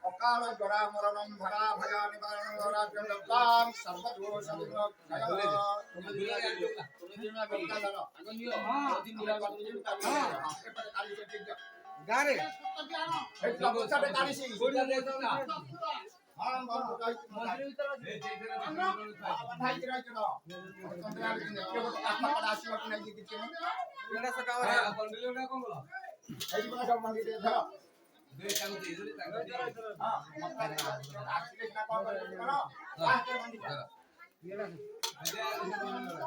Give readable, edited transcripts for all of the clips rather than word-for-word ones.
অকাল জরা মরণম ভরা ভয়া নিবারণ রাজ্যম সর্বদোষ বিমোক্ষয় গারে এটা বছরে কালিসি গোড়িয়া দেখো না আম বন্ধ কাই মন্দির ভিতরে আমরা ভাই কিরাই কেন তন্ত্রাল কিনে কেবল আত্মা আসি মত নাই দিতে এটা সকাও হ্যাঁ কন্ডিলটা কোন বলা এই বলা সব মন্দির ধরো দুই টাকা দিয়ে দিলে টাকা দিয়ে হ্যাঁ আসলে না কোন করো আজকে মন্দির ধরো এলা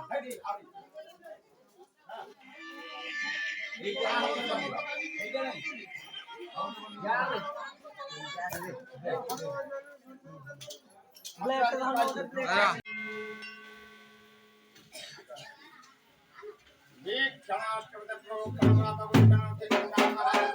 হেডি আবি হ্যাঁ এই কি আর এই নাই ब्लैक का हम ब्लैक एक क्षणास करते प्रभु कमला बाबू कनाम के गंगा महाराज